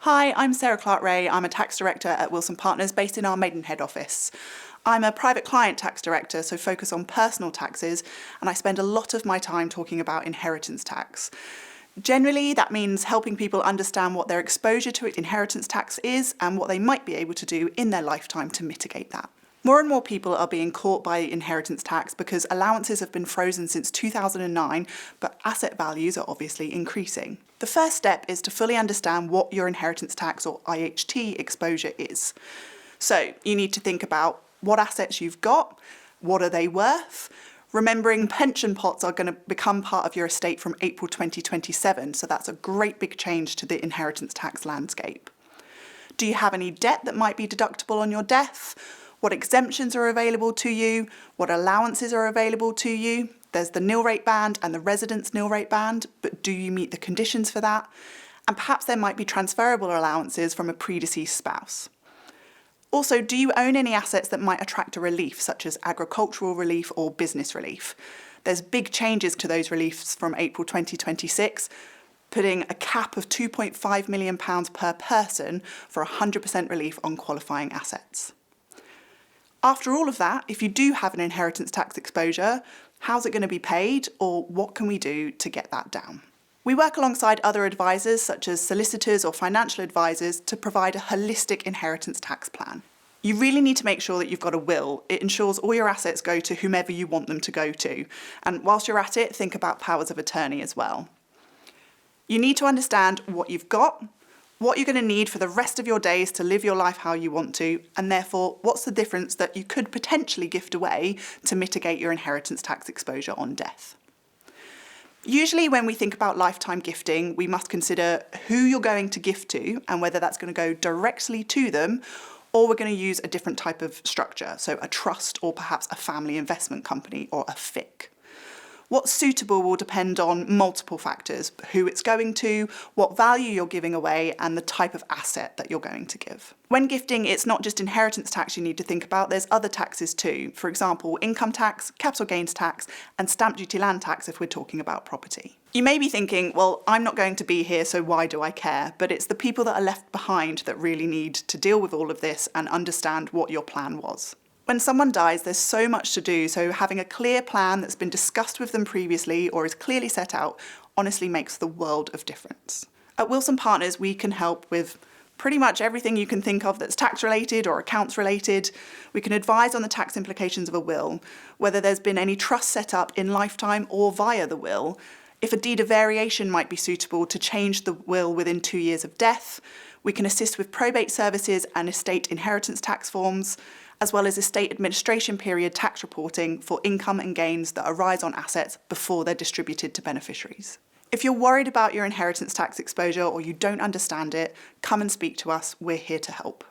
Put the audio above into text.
Hi, I'm Sarah Clark-Ray. I'm a tax director at Wilson Partners based in our Maidenhead office. I'm a private client tax director, so focus on personal taxes, and I spend a lot of my time talking about inheritance tax. Generally, that means helping people understand what their exposure to inheritance tax is and what they might be able to do in their lifetime to mitigate that. More and more people are being caught by inheritance tax because allowances have been frozen since 2009, but asset values are obviously increasing. The first step is to fully understand what your inheritance tax or IHT exposure is. So you need to think about what assets you've got, what are they worth, remembering pension pots are going to become part of your estate from April 2027, so that's a great big change to the inheritance tax landscape. Do you have any debt that might be deductible on your death? What exemptions are available to you? What allowances are available to you? There's the nil rate band and the residence nil rate band, but do you meet the conditions for that? And perhaps there might be transferable allowances from a predeceased spouse. Also, do you own any assets that might attract a relief, such as agricultural relief or business relief? There's big changes to those reliefs from April 2026, putting a cap of £2.5 million per person for 100% relief on qualifying assets. After all of that, if you do have an inheritance tax exposure, how's it going to be paid, or what can we do to get that down? We work alongside other advisors, such as solicitors or financial advisors, to provide a holistic inheritance tax plan. You really need to make sure that you've got a will. It ensures all your assets go to whomever you want them to go to. And whilst you're at it, think about powers of attorney as well. You need to understand what you've got, what you're going to need for the rest of your days to live your life how you want to, and therefore what's the difference that you could potentially gift away to mitigate your inheritance tax exposure on death. Usually when we think about lifetime gifting, we must consider who you're going to gift to and whether that's going to go directly to them, or we're going to use a different type of structure, so a trust or perhaps a family investment company or a FIC. What's suitable will depend on multiple factors: who it's going to, what value you're giving away, and the type of asset that you're going to give. When gifting, it's not just inheritance tax you need to think about, there's other taxes too. For example, income tax, capital gains tax, and stamp duty land tax if we're talking about property. You may be thinking, well, I'm not going to be here, so why do I care? But it's the people that are left behind that really need to deal with all of this and understand what your plan was. When someone dies, there's so much to do, so having a clear plan that's been discussed with them previously or is clearly set out honestly makes the world of difference. At Wilson Partners, we can help with pretty much everything you can think of that's tax related or accounts related. We can advise on the tax implications of a will, whether there's been any trust set up in lifetime or via the will, if a deed of variation might be suitable to change the will within 2 years of death. We can assist with probate services and estate inheritance tax forms, as well as estate administration period tax reporting for income and gains that arise on assets before they're distributed to beneficiaries. If you're worried about your inheritance tax exposure or you don't understand it, come and speak to us. We're here to help.